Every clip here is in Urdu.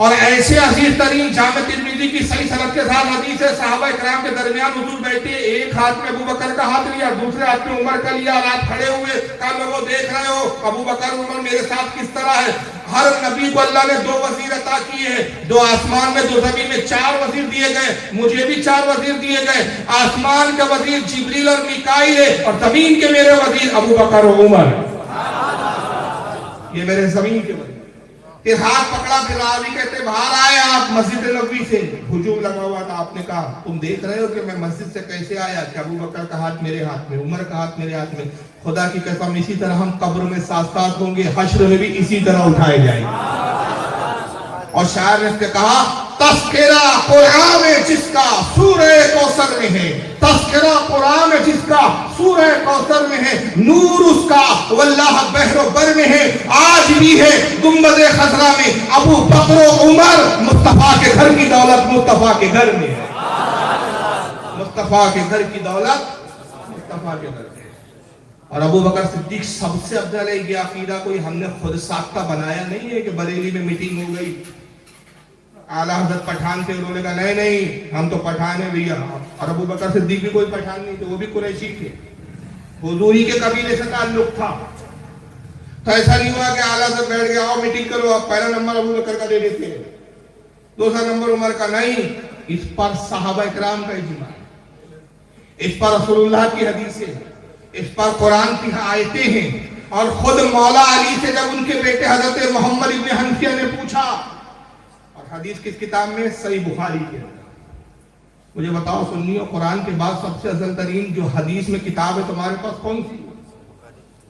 اور ایسے عزیز ترین جامع ترمذی کی صحیح سند کے ساتھ حدیث ہے، صحابہ کرام کے درمیان حضور بیٹھے، ایک ہاتھ میں ابو بکر کا ہاتھ لیا، دوسرے ہاتھ میں عمر کا لیا، اور آپ کھڑے ہوئے، کہا لوگوں دیکھ رہے ہو ابو بکر عمر میرے ساتھ کس طرح ہے۔ ہر نبی کو اللہ نے 2 وزیر عطا کیے ہیں، 2 آسمان میں 2 زمین میں، 4 وزیر دیے گئے، مجھے بھی 4 وزیر دیے گئے۔ آسمان کا وزیر جبریل اور میکائیل ہے، اور زمین کے میرے وزیر ابو بکر و عمر، یہ میرے زمین کے وزیر۔ پھر ہاتھ پکڑا، پھر راوی کہتے باہر آئے آپ مسجد نبوی سے، ہجوم لگا ہوا تھا، آپ نے کہا تم دیکھ رہے ہو کہ میں مسجد سے کیسے آیا، کہ ابو بکر کا ہاتھ میرے ہاتھ میں، عمر کا ہاتھ میرے ہاتھ میں، خدا کی قسم اسی طرح ہم قبر میں ساتھ ساتھ ہوں گے، حشر میں بھی اسی طرح اٹھائے جائیں گے۔ اور شاعر نے کہا تذکرہ قرآن میں جس کا سورہ کوثر میں ہے، تذکرہ قرآن میں جس کا سورہ کوثر میں ہے، نور اس کا واللہ بحر و بر میں ہے، آج بھی ہے گنبد خضرا میں ابو بکر و عمر، مصطفیٰ کے گھر کی دولت مصطفیٰ کے گھر میں ہے، مصطفیٰ کے گھر کی دولت مصطفیٰ کے گھر میں ہے۔ اور ابو بکر صدیق سب سے افضل ہے، یہ عقیدہ کوئی ہم نے خود ساختہ بنایا نہیں ہے کہ بریلی میں میٹنگ ہو گئی، اعلیٰ حضرت پٹھان تھے، انہوں نے کہا نہیں نہیں ہم تو پٹھان ہیں بھیا، اور ابو بکر صدیق بھی کوئی پٹھان نہیں تھے، وہ بھی قریشی تھے، حضور ہی کے قبیلے سے تعلق تھا۔ تو ایسا نہیں ہوا کہ اعلیٰ حضرت بیٹھ گیا آؤ میٹنگ کرو، آپ پہلا نمبر ابو بکر کا دے دیتے ہیں، دوسرا نمبر عمر کا، نہیں، اس پر صحابہ اکرام کا اجماع ہے، اس پر رسول اللہ کی حدیثیں ہیں، اس پر قرآن کی آیتیں ہیں، اور خود مولا علی سے جب ان کے بیٹے حضرت محمد ابن حنفیہ نے پوچھا، حدیث کس کتاب میں؟ صحیح بخاری کے اندر، مجھے بتاؤ سنیو، قرآن کے بعد سب سے افضل ترین جو حدیث میں کتاب ہے تمہارے پاس کون سی؟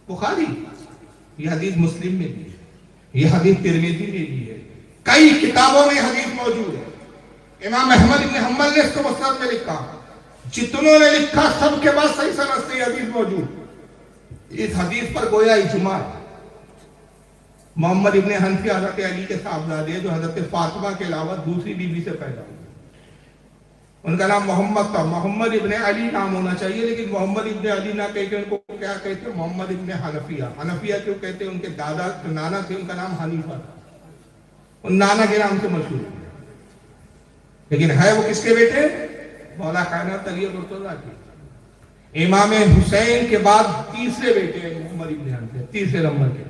بخاری۔ یہ حدیث مسلم میں بھی ہے، یہ حدیث ترمذی میں بھی ہے، کئی کتابوں میں حدیث موجود ہے۔ امام احمد بن حنبل نے اس کو مسند میں لکھا، جتنوں نے لکھا سب کے بعد صحیح سند سے یہ حدیث موجود۔ اس حدیث پر گویا اجماع ہے۔ محمد ابن حنفیہ حضرت علی کے صاحبزادے جو حضرت فاطمہ کے علاوہ دوسری بیوی سے پیدا ہوئے، ان کا نام محمد تھا، محمد ابن علی نام ہونا چاہیے، لیکن محمد ابن علی نہ کہہ کے ان کو کیا کہتے ہیں؟ محمد ابن حنفیہ۔ حنفیہ کیوں کہتے ہیں؟ ان کے دادا نانا تھے، ان کا نام حنیفہ تھا، ان نانا کے نام سے مشہور ہے، لیکن ہے وہ کس کے بیٹے؟ مولا کائنات علی مرتضیٰ کے۔ امام حسین کے بعد تیسرے بیٹے ہیں محمد ابن حنفیہ، تیسرے نمبر کے۔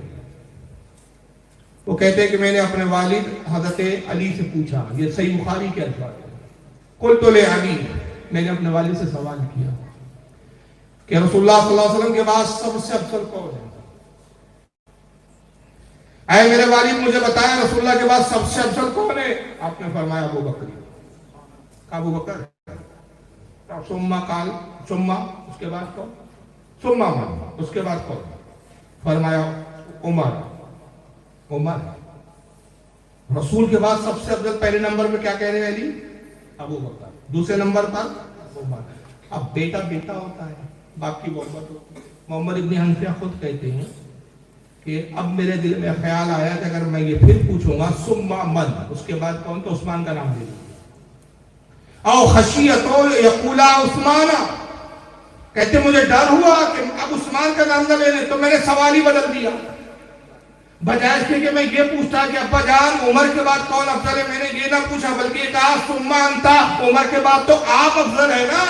وہ کہتے ہیں کہ میں نے اپنے والد حضرت علی سے پوچھا، یہ صحیح بخاری کے الفاظ ہے، قلت لعلی، میں نے اپنے والد سے سوال کیا کہ رسول اللہ صلی اللہ علیہ وسلم کے بعد سب سے افضل کون ہے؟ اے میرے والد مجھے بتائیں رسول اللہ کے بعد سب سے افضل کون ہے؟ آپ نے فرمایا ابو بکر۔ ابو بکر، ثم قال، ثم اس کے بعد کون؟ ثم من، اس کے بعد کون؟ فرمایا عمر۔ عمر رسول کے بعد سب سے افضل، پہلے نمبر میں کیا کہہ رہے ہیں؟ علی، ابو بکر، دوسرے نمبر پر عمر۔ اب بیٹا بیٹا ہوتا ہے، باپ کی محبت ہوتی ہے۔ محمد ابن حنفیہ خود کہتے ہیں کہ اب میرے دل میں خیال آیا کہ اگر میں یہ پھر پوچھوں گا ثم من، اس کے بعد کون، تو عثمان کا نام دے دوں، او خشیت یقولا عثمان، کہتے مجھے ڈر ہوا کہ اب عثمان کا نام نہ لے لیں، تو میں نے سوال ہی بدل دیا، بجائے اس کے کہ میں یہ پوچھتا کہ ابا جان عمر کے بعد کون افضل ہے، میں نے یہ نہ پوچھا بلکہ کہا ثم انت، عمر کے بعد تو آپ افضل ہے نا،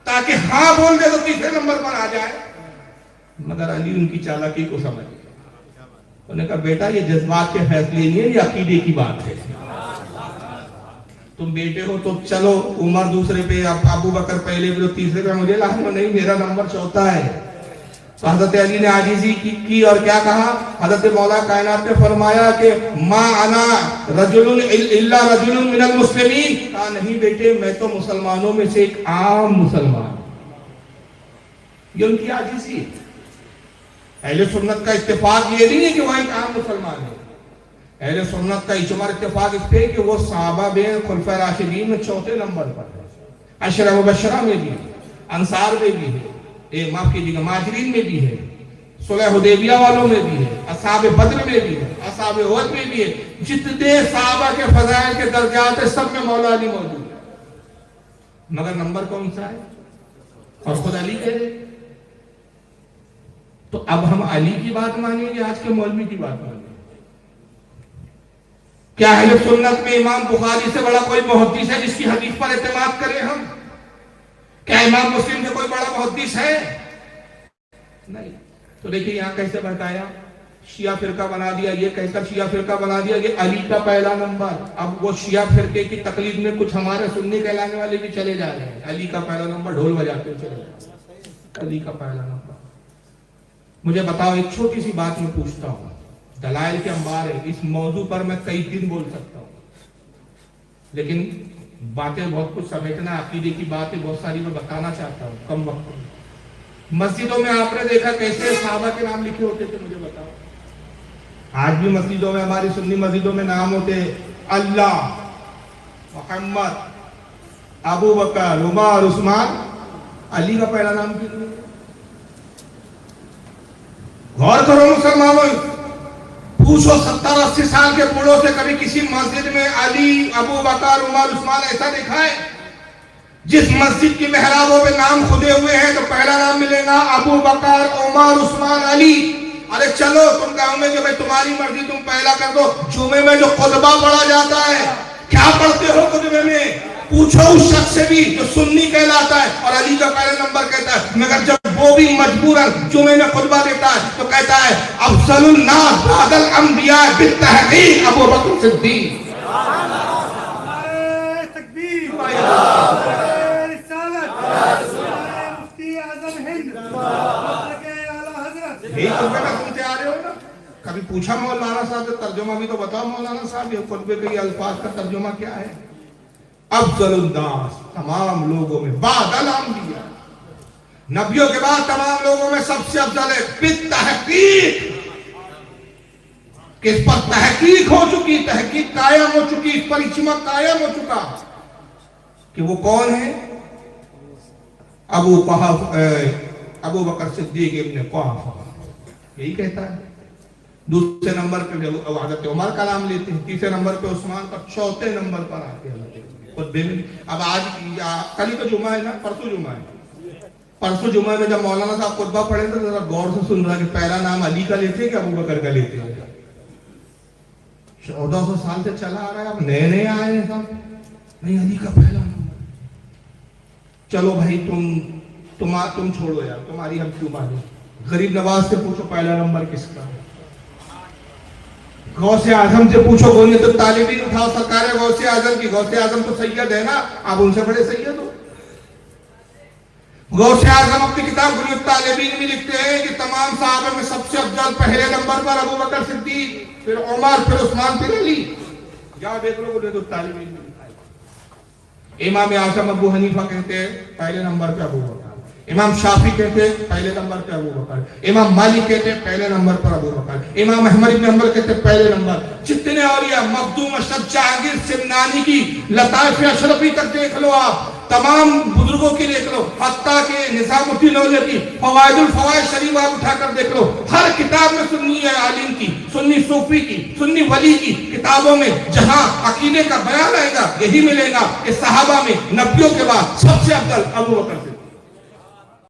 تاکہ ہاں بول دے تو تیسرے نمبر پر آ جائے۔ مگر علی ان کی چالاکی کو سمجھ گیا، انہوں نے کہا بیٹا یہ جذبات کے فیصلے نہیں ہے، یہ عقیدے کی بات ہے، تم بیٹے ہو تو چلو عمر دوسرے پہ، ابو بکر پہلے پہ، تیسرے پہ، مجھے لازم نہیں، میرا نمبر چوتھا ہے۔ تو حضرت علی نے عاجزی کی اور کیا کہا؟ حضرت مولا کائنات نے فرمایا کہ ما انا رجل الا رجل من المسلمین، کہا نہیں بیٹے میں تو مسلمانوں میں سے ایک عام مسلمان۔ یہ ان کی عاجزی ہے۔ اہل سنت کا اتفاق یہ نہیں ہے کہ وہ ایک عام مسلمان ہے، اہل سنت کا اجماع اتفاق اس پہ کہ وہ صحابہ میں خلفائے راشدین میں چوتھے نمبر پر ہے، عشرہ مبشرہ میں بھی ہے، انصار میں بھی ہے، معاف کیجیے گا مہاجرین میں بھی ہے، صلح حدیبیہ والوں میں بھی ہے، اصحاب بدر میں بھی ہے، اصحاب احد میں بھی ہے، جتنے صحابہ کے فضائل کے درجات ہیں سب میں مولا علی موجود ہے، مگر نمبر کون سا ہے؟ اور خود علی کہہ رہے۔ تو اب ہم علی کی بات مانیں گے آج کے مولوی کی بات مانیں گے؟ کیا اہل سنت میں امام بخاری سے بڑا کوئی محدث ہے جس کی حدیث پر اعتماد کریں ہم؟ کیا امام مسلم سے کوئی بڑا محدث ہے؟ نہیں. تو دیکھیں یہاں کیسے بتایا، شیعہ فرقہ بنا دیا، یہ کہہ کر شیعہ فرقہ بنا دیا کہ علی کا پہلا نمبر. اب وہ شیعہ فرقے کی تقلید میں کچھ ہمارے سنی کہلانے والے بھی چلے جا رہے ہیں. علی کا پہلا نمبر ڈھول بجاتے چلے جا رہے ہیں. علی کا پہلا نمبر. مجھے بتاؤ، ایک چھوٹی سی بات میں پوچھتا ہوں، دلائل کے انبار ہے، اس موضوع پر میں کئی دن بول سکتا ہوں، لیکن باتیں بہت کچھ سمیٹنا، عقیدے کی باتیں بہت ساری میں بتانا چاہتا ہوں کم وقت میں. مسجدوں میں آپ نے دیکھا کیسے صحابہ کے نام لکھے ہوتے تھے؟ مجھے بتاؤ. آج بھی مسجدوں میں، ہماری سنی مسجدوں میں نام ہوتے اللہ، محمد، ابو بکر، عمر، عثمان. علی کا پہلا نام کیوں نہیں؟ غور کرو مسلمانوں، پوچھو 70-80 سال کے بوڑھوں سے کبھی کسی مسجد میں علی، ابو بکر، عمر، عثمان ایسا دیکھا ہے؟ جس مسجد کی محرابوں پہ نام کھدے ہوئے ہیں تو پہلا نام ملے گا ابو بکر، عمر، عثمان، علی. ارے چلو تم کہو گے کہ بھائی تمہاری مرضی، تم پہلا کر دو. جمعے میں جو خطبہ پڑھا جاتا ہے، کیا پڑھتے ہو خطبے میں؟ پوچھو اس شخص سے بھی جو سنی کہلاتا ہے اور علی کا پہلا نمبر کہتا ہے، مگر جب وہ بھی مجبوراً جمعے میں خطبہ دیتا ہے تو کہتا ہے افضل الناس بعد الانبیاء بالتحقیق ابو بکر صدیق. یہی خطبے میں سنتے آ رہے ہو نا. کبھی پوچھا مولانا صاحب سے ترجمہ بھی تو بتاؤ مولانا صاحب، یہ خطبے کے یہ الفاظ کا ترجمہ کیا ہے؟ افضل الناس، تمام لوگوں میں، بعد الانبیاء، نبیوں کے بعد تمام لوگوں میں سب سے افضل ہے، بالتحقیق، کہ اس پر تحقیق ہو چکی، تحقیق قائم ہو چکی، اس پر اجماع قائم ہو چکا کہ وہ کون ہے؟ ابو بکر صدیق ابن قحافہ. یہی کہتا ہے. دوسرے نمبر پہ حضرت عمر کا نام لیتے ہیں، تیسرے نمبر پہ عثمان کا، چوتھے نمبر پر آتے ہیں خطبے میں. اب آج کل ہی تو جمعہ ہے نا، پرسوں جمعہ ہے. پرسوں جمعہ میں جب مولانا صاحب خطبہ پڑھے تو ذرا غور سے سن رہا کہ پہلا نام علی کا لیتے ہیں کہ ابو بکر کا لیتے ہیں. 1400 سال سے چلا آ رہا ہے، اب نئے نئے آئے ہیں سب. نہیں، علی کا پہلا نمبر. چلو بھائی تم چھوڑو یار، تمہاری ہم کیوں مانیں. غریب نواز سے پوچھو پہلا نمبر کس کا. غوث اعظم سے پوچھو، غنیت الطالبین اٹھاؤ، سرکار غوث اعظم کی. غوث اعظم تو سید ہے نا، آپ ان سے بڑے سید ہو. غوث اعظم اپنی کتاب غنیت الطالبین میں لکھتے ہیں کہ تمام صحابہ میں سب سے افضل پہلے نمبر پر ابو بکر صدیق، پھر عمر، پھر عثمان، پھر علی. جاؤ دیکھ لو غنیت الطالبین میں. امام اعظم ابو حنیفہ کہتے ہیں پہلے نمبر پہ ابو بکر. امام شافعی کہتے ہیں پہلے نمبر پہ ابو بکر. امام مالک کہتے ہیں پہلے نمبر پر ابو بکر. امام احمد بن حنبل کہتے ہیں پہلے نمبر. جتنے اولیاء، مخدوم، اشرف، جہانگیر، سمنانی کی لطائف اشرفی تک دیکھ لو، آپ تمام بزرگوں کی دیکھ لو، حتیٰ کہ نظام الدین اولیاء کی فوائد الفوائد شریف آپ اٹھا کر دیکھ لو. ہر کتاب میں سنی عالم کی، سنی صوفی کی، سنی ولی کی کتابوں میں جہاں عقیدے کا بیان آئے گا، یہی ملے گا کہ صحابہ میں نبیوں کے بعد سب سے افضل ابو بکر.